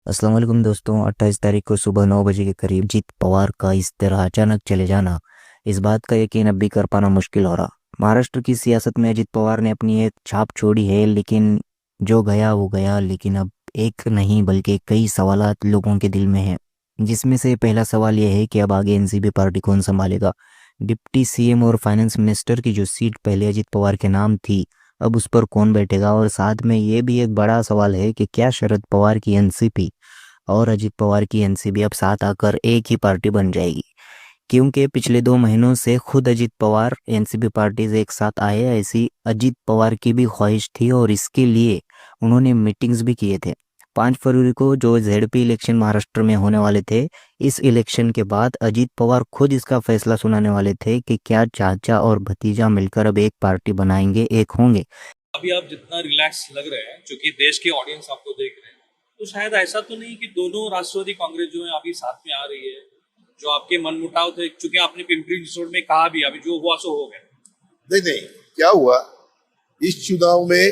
अस्सलाम वालेकुम दोस्तों। 28 तारीख को सुबह 9 बजे के करीब अजीत पवार का इस तरह अचानक चले जाना, इस बात का यकीन अब भी कर पाना मुश्किल हो रहा। महाराष्ट्र की सियासत में अजीत पवार ने अपनी एक छाप छोड़ी है, लेकिन जो गया वो गया। लेकिन अब एक नहीं बल्कि कई सवालात लोगों के दिल में हैं, जिसमें से पहला सवाल यह है कि अब आगे एनसीपी पार्टी कौन संभालेगा। डिप्टी सीएम और फाइनेंस मिनिस्टर की जो सीट पहले अजीत पवार के नाम थी, अब उस पर कौन बैठेगा। और साथ में ये भी एक बड़ा सवाल है कि क्या शरद पवार की एनसीपी और अजीत पवार की एनसीपी अब साथ आकर एक ही पार्टी बन जाएगी। क्योंकि पिछले 2 महीनों से खुद अजीत पवार एनसीपी पार्टी से एक साथ आए, ऐसी अजीत पवार की भी ख्वाहिश थी और इसके लिए उन्होंने मीटिंग्स भी किए थे। 5 फरवरी को जो जेडपी इलेक्शन महाराष्ट्र में होने वाले थे, इस इलेक्शन के बाद अजीत पवार खुद इसका फैसला सुनाने वाले थे कि क्या चाचा और भतीजा मिलकर अब एक पार्टी बनाएंगे, एक होंगे। अभी आप जितना रिलैक्स लग रहे हैं, क्योंकि देश के ऑडियंस आपको देख रहे हैं, तो शायद ऐसा तो नहीं कि दोनों राष्ट्रवादी कांग्रेस जो है अभी साथ में आ रही है। जो आपके मनमुटाव थे, चूंकि आपने पिंपरी चिंचवड में कहा भी, अभी जो हुआ सो हो गया। नहीं नहीं, क्या हुआ इस चुनाव में,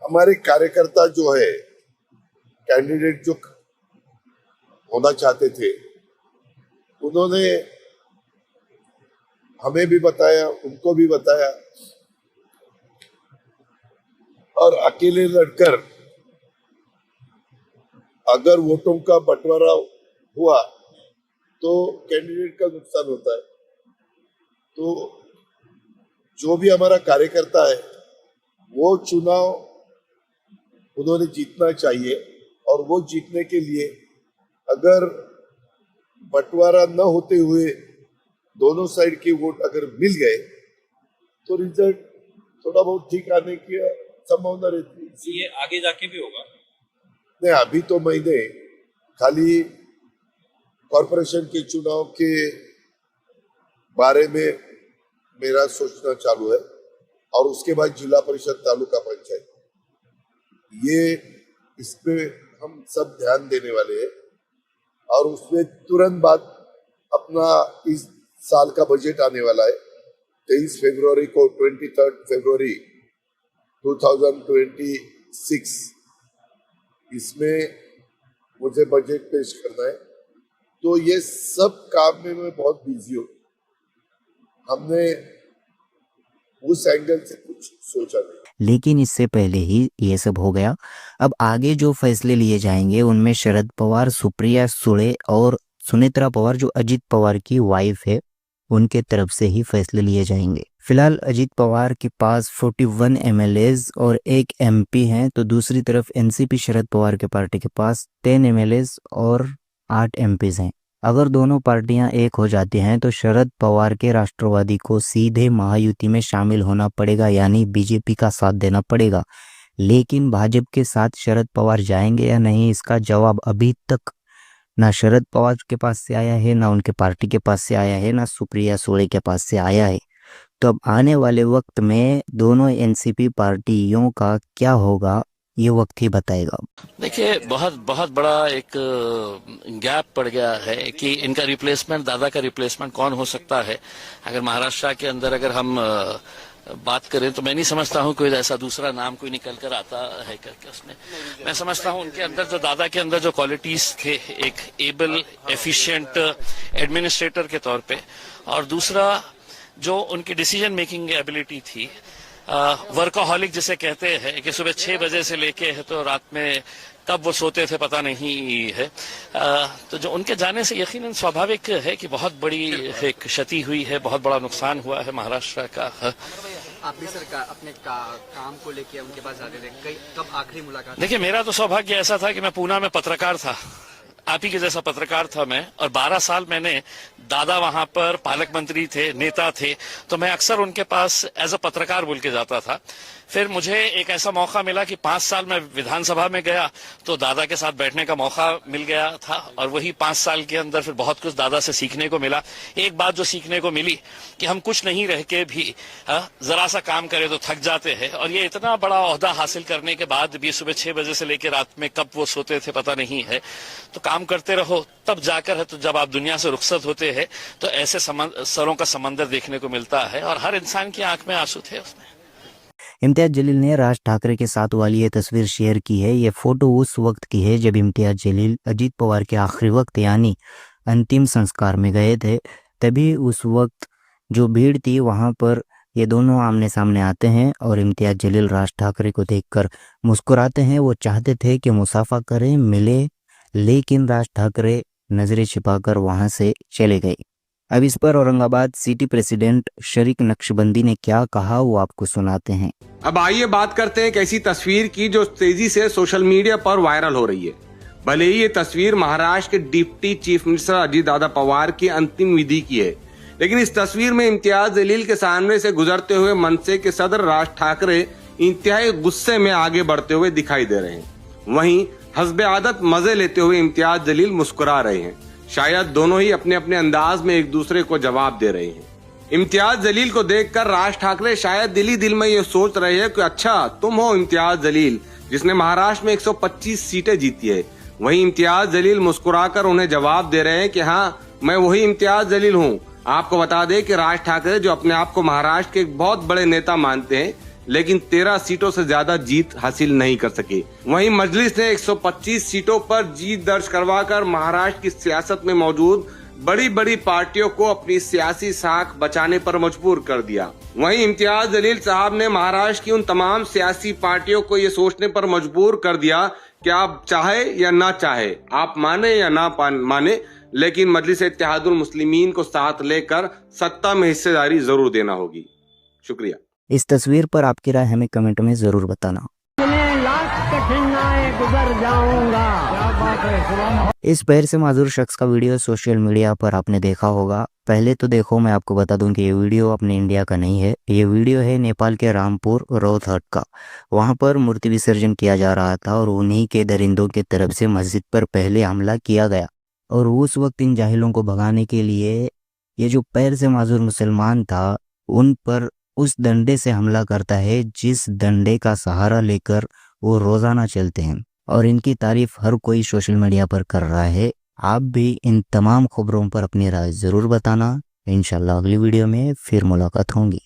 हमारे कार्यकर्ता जो है, कैंडिडेट जो होना चाहते थे, उन्होंने हमें भी बताया, उनको भी बताया, और अकेले लड़कर अगर वोटों का बंटवारा हुआ तो कैंडिडेट का नुकसान होता है। तो जो भी हमारा कार्यकर्ता है, वो चुनाव उन्होंने जीतना चाहिए, और वो जीतने के लिए अगर बंटवारा न होते हुए दोनों साइड के वोट अगर मिल गए तो रिजल्ट थोड़ा बहुत ठीक आने की संभावना रहती है। ये आगे जाके भी होगा। नहीं, अभी तो मैंने खाली कॉरपोरेशन के चुनाव के बारे में मेरा सोचना चालू है, और उसके बाद जिला परिषद, तालुका पंचायत, ये इस पे हम सब ध्यान देने वाले हैं। और उसमें तुरंत बाद अपना इस साल का बजट आने वाला है। 23 फरवरी को, 23 फरवरी 2026, इसमें मुझे बजट पेश करना है। तो ये सब काम में मैं बहुत बिजी हूँ। हमने उस एंगल से कुछ सोचा नहीं। लेकिन इससे पहले ही ये सब हो गया। अब आगे जो फैसले लिए जाएंगे उनमें शरद पवार, सुप्रिया सुळे और सुनेत्रा पवार, जो अजीत पवार की वाइफ है, उनके तरफ से ही फैसले लिए जाएंगे। फिलहाल अजीत पवार के पास 41 एमएलएज और 1 एमपी हैं, तो दूसरी तरफ एनसीपी शरद पवार के पार्टी के पास 10 एमएलएज और 8 एमपीज हैं। अगर दोनों पार्टियां एक हो जाती हैं तो शरद पवार के राष्ट्रवादी को सीधे महायुति में शामिल होना पड़ेगा, यानी बीजेपी का साथ देना पड़ेगा। लेकिन भाजपा के साथ शरद पवार जाएंगे या नहीं, इसका जवाब अभी तक ना शरद पवार के पास से आया है, ना उनके पार्टी के पास से आया है, ना सुप्रिया सुळे के पास से आया है। तो अब आने वाले वक्त में दोनों एनसीपी पार्टियों का क्या होगा, ये वक्त ही बताएगा। देखिए, बहुत बहुत बड़ा एक गैप पड़ गया है कि इनका रिप्लेसमेंट, दादा का रिप्लेसमेंट कौन हो सकता है। अगर महाराष्ट्र के अंदर अगर हम बात करें तो मैं नहीं समझता हूं कोई ऐसा दूसरा नाम कोई निकल कर आता है करके उसमें। मैं समझता हूं उनके अंदर जो, दादा के अंदर जो क्वालिटीज थे, एक एबल एफिशिएंट एडमिनिस्ट्रेटर के तौर पे, और दूसरा जो उनकी डिसीजन मेकिंग एबिलिटी थी, वर्कोहॉलिक जिसे कहते हैं, कि सुबह 6 बजे से लेके है तो रात में कब वो सोते थे पता नहीं है। तो जो उनके जाने से यकीनन स्वाभाविक है कि बहुत बड़ी एक क्षति हुई है, बहुत बड़ा नुकसान हुआ है महाराष्ट्र का। आप भी सर अपने काम को लेके उनके पास जाते थे, कब आखिरी मुलाकात? देखिए, मेरा तो सौभाग्य ऐसा था कि मैं पूना में पत्रकार था, आप ही के जैसा पत्रकार था मैं, और 12 साल मैंने, दादा वहां पर पालक मंत्री थे, नेता थे, तो मैं अक्सर उनके पास एज अ पत्रकार बोल के जाता था। फिर मुझे एक ऐसा मौका मिला कि 5 साल मैं विधानसभा में गया तो दादा के साथ बैठने का मौका मिल गया था, और वही 5 साल के अंदर फिर बहुत कुछ दादा से सीखने को मिला। एक बात जो सीखने को मिली कि हम कुछ नहीं रह के भी जरा सा काम करें तो थक जाते हैं, और ये इतना बड़ा ओहदा हासिल करने के बाद भी सुबह 6 बजे से लेकर रात में कब वो सोते थे पता नहीं है। तो काम करते रहो, तब जाकर है तो जब आप दुनिया से रुखसत होते हैं तो ऐसे सरों का समंदर देखने को मिलता है, और हर इंसान की आंख में आंसू थे उसमें। इम्तियाज जलील ने राज ठाकरे के साथ वाली ये तस्वीर शेयर की है। ये फोटो उस वक्त की है जब इम्तियाज जलील अजीत पवार के आखिरी वक्त यानी अंतिम संस्कार में गए थे। तभी उस वक्त जो भीड़ थी वहां पर ये दोनों आमने सामने आते हैं और इम्तियाज जलील राज ठाकरे को देखकर मुस्कुराते हैं। वो चाहते थे कि मुसाफा करें, मिले, लेकिन राज ठाकरे नजरें छिपाकर वहां से चले गए। अब इस पर औरंगाबाद सिटी प्रेसिडेंट शरीक नक्शबंदी ने क्या कहा वो आपको सुनाते हैं। अब आइए बात करते हैं एक ऐसी तस्वीर की जो तेजी से सोशल मीडिया पर वायरल हो रही है। भले ही ये तस्वीर महाराष्ट्र के deputy chief minister Ajit Dada Pawar की अंतिम विधि की है, लेकिन इस तस्वीर में इम्तियाज जलील के सामने से गुजरते हुए मनसे के सदर राज ठाकरे इंतहाई गुस्से में आगे बढ़ते हुए दिखाई दे रहे हैं। वहीं हस्बे आदत मजे लेते हुए इम्तियाज जलील मुस्कुरा रहे हैं। शायद दोनों ही अपने अपने अंदाज में एक दूसरे को जवाब दे रहे हैं। इम्तियाज जलील को देखकर राज ठाकरे शायद दिल ही दिल में ये सोच रहे हैं कि अच्छा तुम हो इम्तियाज जलील जिसने महाराष्ट्र में 125 सीटें जीती है। वहीं इम्तियाज जलील मुस्कुराकर उन्हें जवाब दे रहे हैं कि हाँ, मैं वही इम्तियाज जलील हूँ। आपको बता दें कि राज ठाकरे जो अपने आप को महाराष्ट्र के एक बहुत बड़े नेता मानते हैं, लेकिन 13 सीटों से ज्यादा जीत हासिल नहीं कर सके। वहीं मजलिस ने 125 सीटों पर जीत दर्ज करवाकर महाराष्ट्र की सियासत में मौजूद बड़ी बड़ी पार्टियों को अपनी सियासी साख बचाने पर मजबूर कर दिया। वहीं इम्तियाज जलील साहब ने महाराष्ट्र की उन तमाम सियासी पार्टियों को ये सोचने पर मजबूर कर दिया कि आप चाहे या ना चाहे, आप माने या ना माने, लेकिन मजलिस इत्तेहादुल मुस्लिमीन को साथ लेकर सत्ता में हिस्सेदारी जरूर देना होगी। शुक्रिया। इस तस्वीर पर आपकी राय हमें कमेंट में जरूर बताना। इस पैर से माजूर शख्स का वीडियो सोशल मीडिया पर आपने देखा होगा। पहले तो देखो, मैं आपको बता दूं कि ये वीडियो अपने इंडिया का नहीं है। ये वीडियो है नेपाल के रामपुर रोहतक का। वहां पर मूर्ति विसर्जन किया जा रहा था और उन्हीं के दरिंदों के तरफ से मस्जिद पर पहले हमला किया गया और उस वक्त इन जाहिलों को भगाने के लिए ये जो पैर से माजूर मुसलमान था उन पर उस डंडे से हमला करता है जिस डंडे का सहारा लेकर वो रोजाना चलते हैं और इनकी तारीफ हर कोई सोशल मीडिया पर कर रहा है। आप भी इन तमाम खबरों पर अपनी राय जरूर बताना। इंशाल्लाह अगली वीडियो में फिर मुलाकात होगी।